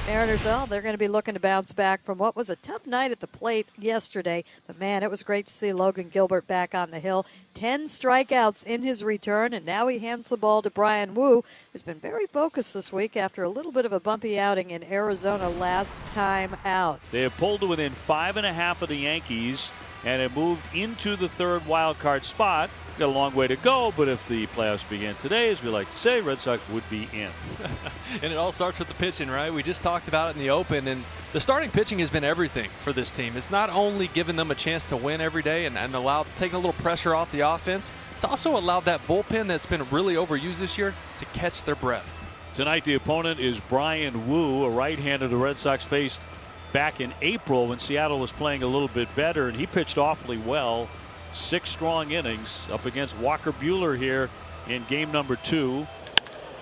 Mariners, well, they're going to be looking to bounce back from what was a tough night at the plate yesterday. But, man, it was great to see Logan Gilbert back on the hill. 10 strikeouts in his return, and now he hands the ball to Brian Wu, who's been very focused this week after a little bit of a bumpy outing in Arizona last time out. They have pulled to within 5.5 of the Yankees and have moved into the third wild card spot. Got a long way to go, but if the playoffs began today, as we like to say, Red Sox would be in. And it all starts with the pitching, right? We just talked about it in the open, and the starting pitching has been everything for this team. It's not only given them a chance to win every day and allowed taking a little pressure off the offense, it's also allowed that bullpen that's been really overused this year to catch their breath. Tonight the opponent is Brian Wu, a right-hander the Red Sox faced back in April when Seattle was playing a little bit better, and he pitched awfully well. 6 strong innings up against Walker Buehler here in game number 2.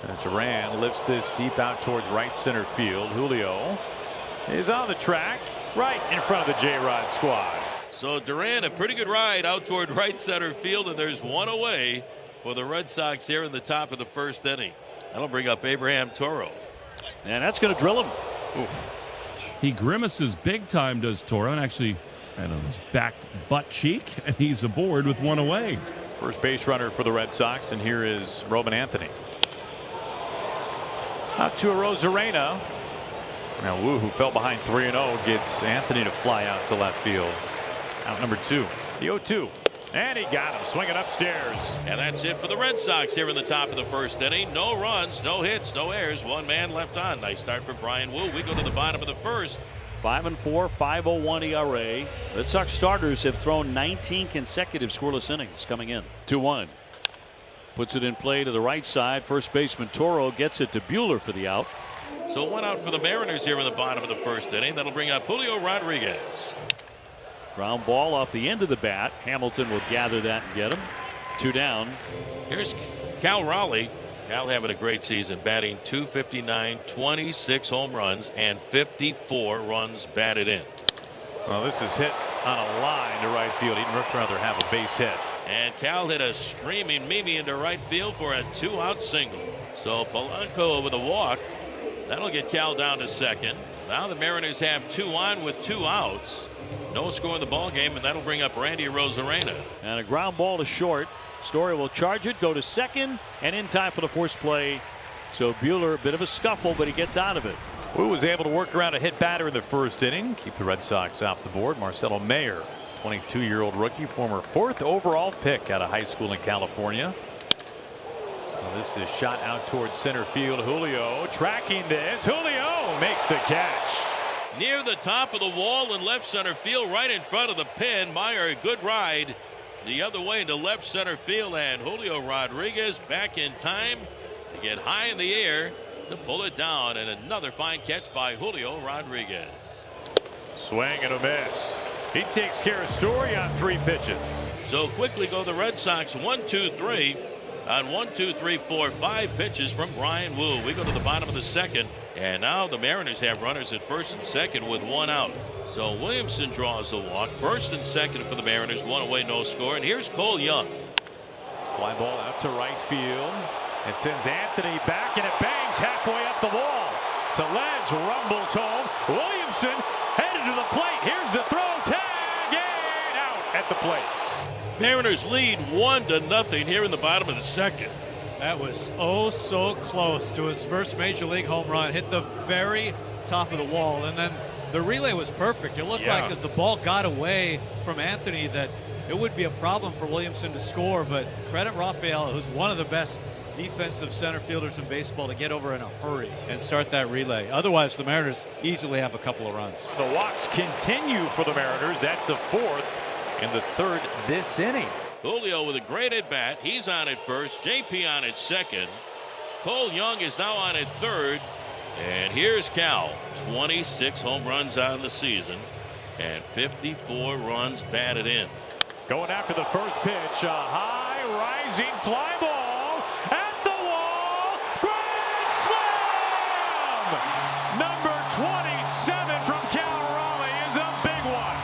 As Duran lifts this deep out towards right center field. Julio is on the track right in front of the J-Rod squad. So Duran, a pretty good ride out toward right center field, and there's one away for the Red Sox here in the top of the first inning. That'll bring up Abraham Toro. And that's going to drill him. Oof. He grimaces big time, does Toro, and actually on his back butt cheek, and he's aboard with one away. First base runner for the Red Sox, and here is Roman Anthony. Out to Arozarena. Now Wu, who fell behind 3-0, gets Anthony to fly out to left field. Out number 2. The 0-2. And he got him swinging upstairs. And that's it for the Red Sox here in the top of the first inning. No runs, no hits, no errors. One man left on. Nice start for Brian Wu. We go to the bottom of the first. 5-4, 5.01 ERA. Red Sox starters have thrown 19 consecutive scoreless innings coming in. 2-1. Puts it in play to the right side. First baseman Toro gets it to Buehler for the out. So 1 out for the Mariners here in the bottom of the first inning. That'll bring up Julio Rodriguez. Ground ball off the end of the bat. Hamilton will gather that and get him. 2 down. Here's Cal Raleigh. Cal having a great season, batting .259, 26 home runs, and 54 runs batted in. Well, this is hit on a line to right field. He'd much rather have a base hit. And Cal hit a screaming Mimi into right field for a 2-out single. So Polanco with a walk. That'll get Cal down to second. Now the Mariners have 2 on with 2 outs. No score in the ball game, and that'll bring up Randy Arozarena. And a ground ball to short. Story will charge it, go to second, and in time for the force play. So Buehler, a bit of a scuffle, but he gets out of it. Wu was able to work around a hit batter in the first inning, keep the Red Sox off the board. Marcelo Mayer, 22-year-old rookie, former 4th overall pick out of high school in California. Well, this is shot out towards center field. Julio tracking this. Julio makes the catch. Near the top of the wall in left center field, right in front of the pin. Meyer, a good ride the other way into left center field, and Julio Rodriguez back in time to get high in the air to pull it down, and another fine catch by Julio Rodriguez. Swing and a miss. He takes care of Story on 3 pitches. So quickly go the Red Sox 1-2-3 on 5 pitches from Brian Wu. We go to the bottom of the second, and now the Mariners have runners at first and second with 1 out. So Williamson draws a walk. First and second for the Mariners, 1 away, no score. And here's Cole Young. Fly ball out to right field. It sends Anthony back, and it bangs halfway up the wall. To Ledge, rumbles home. Williamson headed to the plate. Here's the throw. Tag and out at the plate. Mariners lead 1-0 here in the bottom of the second. That was oh so close to his first major league home run. Hit the very top of the wall, and then the relay was perfect. It looked like as the ball got away from Anthony that it would be a problem for Williamson to score, but credit Rafael, who's one of the best defensive center fielders in baseball, to get over in a hurry and start that relay. Otherwise, the Mariners easily have a couple of runs. The walks continue for the Mariners. That's the 4th and the 3rd this inning. Julio with a great at bat. He's on at first. JP on at second. Cole Young is now on at third. And here's Cal. 26 home runs on the season and 54 runs batted in. Going after the first pitch. A high rising fly ball at the wall. Grand slam! Number 27 from Cal Raleigh is a big one.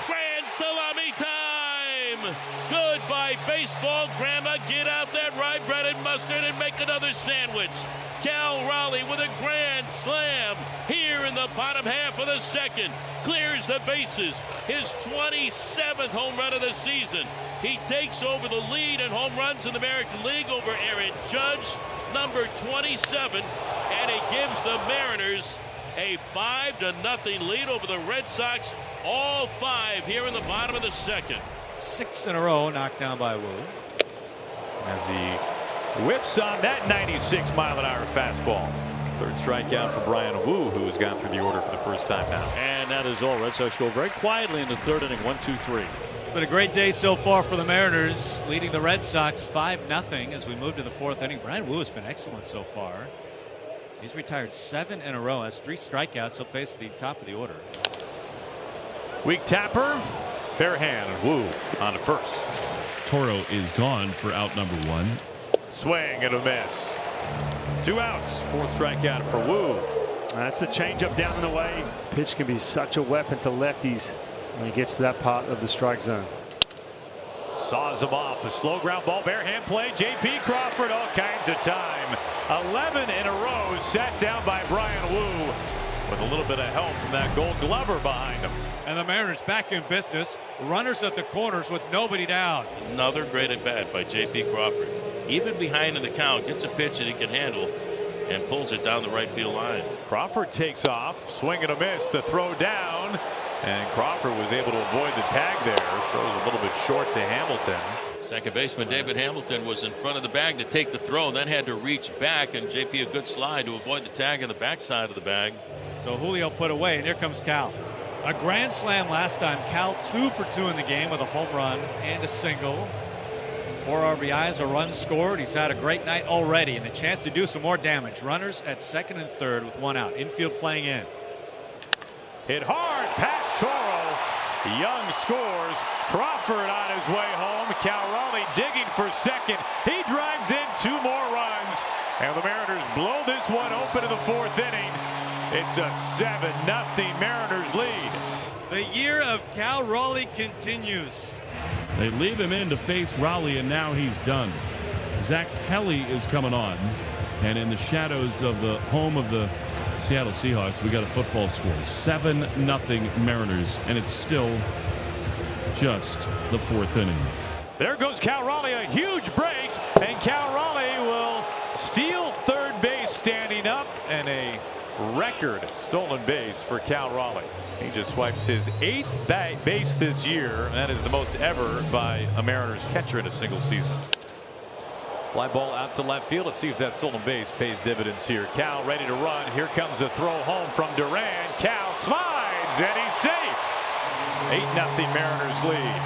Grand salami time. Goodbye baseball. Grandma, get out that rye bread and mustard and make another sandwich. Cal Raleigh with a grand slam here in the bottom half of the second. Clears the bases. His 27th home run of the season. He takes over the lead in home runs in the American League over Aaron Judge, number 27, and it gives the Mariners a 5-0 lead over the Red Sox. All 5 here in the bottom of the second. 6 in a row knocked down by Wu. As he whiffs on that 96-mile-an-hour fastball. Third strikeout for Brian Wu, who has gone through the order for the first time now. And that is all. Red Sox go very quietly in the third inning. 1-2-3. It's been a great day so far for the Mariners, leading the Red Sox 5-0 as we move to the fourth inning. Brian Wu has been excellent so far. He's retired 7 in a row, has 3 strikeouts. He'll face the top of the order. Weak tapper, bare hand, Wu on to first. Toro is gone for out number 1. Swing and a miss. 2 outs. 4th strikeout for Wu. That's the changeup down and away. Pitch can be such a weapon to lefties when he gets to that part of the strike zone. Saws him off. A slow ground ball, bare hand play. J.P. Crawford, all kinds of time. 11 in a row set down by Brian Wu with a little bit of help from that Gold Glover behind him. And the Mariners back in business. Runners at the corners with nobody down. Another great at bat by J.P. Crawford. Even behind in the count, gets a pitch that he can handle and pulls it down the right field line. Crawford takes off, swing and a miss, the throw down, and Crawford was able to avoid the tag there. Throws a little bit short to Hamilton. Second baseman David Hamilton was in front of the bag to take the throw, then had to reach back, and JP a good slide to avoid the tag on the backside of the bag. So Julio put away, and here comes Cal. A grand slam last time. Cal 2 for 2 in the game with a home run and a single. 4 RBIs, a run scored. He's had a great night already and a chance to do some more damage. Runners at second and third with 1 out. Infield playing in. Hit hard past Toro. Young scores. Crawford on his way home. Cal Raleigh digging for second. He drives in 2 more runs. And the Mariners blow this one open in the 4th inning. It's a 7-0 Mariners lead. The year of Cal Raleigh continues. They leave him in to face Raleigh, and now he's done. Zach Kelly is coming on, and in the shadows of the home of the Seattle Seahawks, we got a football score. 7-0 Mariners, and it's still just the 4th inning. There goes Cal Raleigh, a huge break, and Cal Raleigh will steal third base standing up, and a record stolen base for Cal Raleigh. He just swipes his 8th base this year, and that is the most ever by a Mariners catcher in a single season. Fly ball out to left field. Let's see if that stolen base pays dividends here. Cal ready to run. Here comes a throw home from Duran. Cal slides, and he's safe. 8-0 Mariners lead.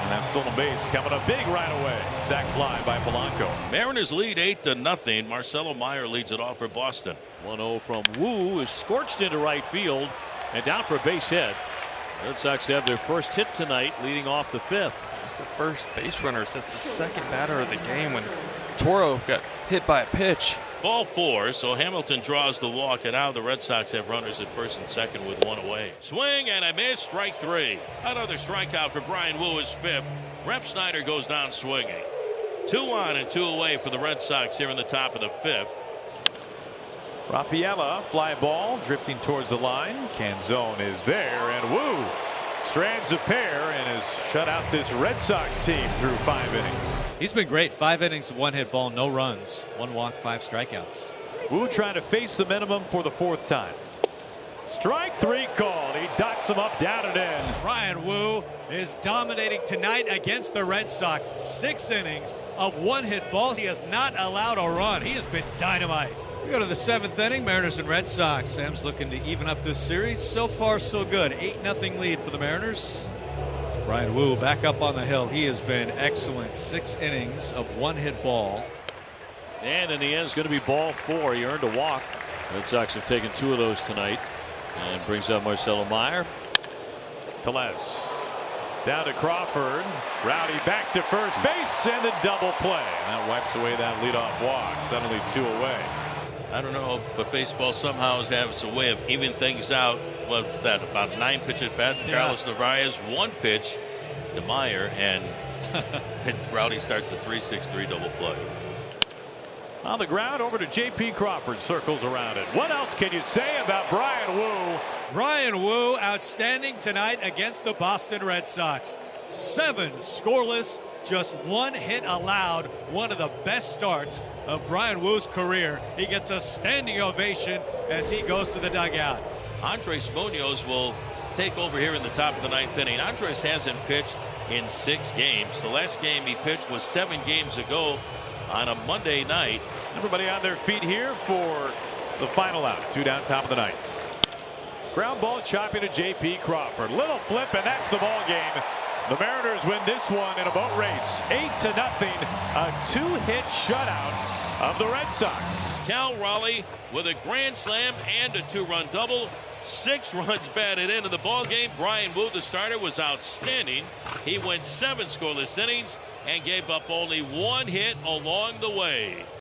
And that stolen base coming up big right away. Sac fly by Polanco. Mariners lead 8-0. Marcelo Meyer leads it off for Boston. 1-0 from Wu is scorched into right field and down for a base hit. Red Sox have their first hit tonight, leading off the 5th. It's the first base runner since the second batter of the game when Toro got hit by a pitch. Ball 4, so Hamilton draws the walk, and now the Red Sox have runners at first and second with 1 away. Swing and a miss, strike 3. Another strikeout for Brian Wu, his 5th. Rep Snyder goes down swinging. 2 on and 2 away for the Red Sox here in the top of the 5th. Rafaela, fly ball drifting towards the line. Canzone is there, and Wu strands a pair and has shut out this Red Sox team through 5 innings. He's been great. 5 innings of 1 hit ball, no runs, 1 walk, 5 strikeouts. Wu trying to face the minimum for the 4th time. Strike 3 called. He dots him up, down and in. Brian Wu is dominating tonight against the Red Sox. 6 innings of 1 hit ball. He has not allowed a run. He has been dynamite. We go to the 7th inning. Mariners and Red Sox. Sam's looking to even up this series. So far, so good. 8-0 lead for the Mariners. Brian Wu back up on the hill. He has been excellent. 6 innings of 1 hit ball. And in the end, it's going to be ball 4. He earned a walk. Red Sox have taken 2 of those tonight. And brings up Marcelo Meyer. Tellez down to Crawford. Rowdy back to first base, and the double play. And that wipes away that leadoff walk. Suddenly 2 away. I don't know, but baseball somehow has a way of evening things out. What was that, about 9 pitch at bat to Carlos Narvaez, 1 pitch to Meyer, and Rowdy starts a 3-6-3 double play. On the ground, over to J.P. Crawford, circles around it. What else can you say about Bryan Woo? Bryan Woo, outstanding tonight against the Boston Red Sox. 7 scoreless, just 1 hit allowed. One of the best starts of Bryan Woo's career. He gets a standing ovation as he goes to the dugout. Andres Munoz will take over here in the top of the 9th inning. Andres hasn't pitched in 6 games. The last game he pitched was 7 games ago on a Monday night. Everybody on their feet here for the final out. 2 down, top of the 9th. Ground ball chopping to J.P. Crawford. Little flip, and that's the ball game. The Mariners win this one in a boat race, 8-0. A 2-hit shutout of the Red Sox. Cal Raleigh with a grand slam and a 2-run double. 6 runs batted into the ball game. Bryan Woo, the starter, was outstanding. He went 7 scoreless innings and gave up only 1 hit along the way.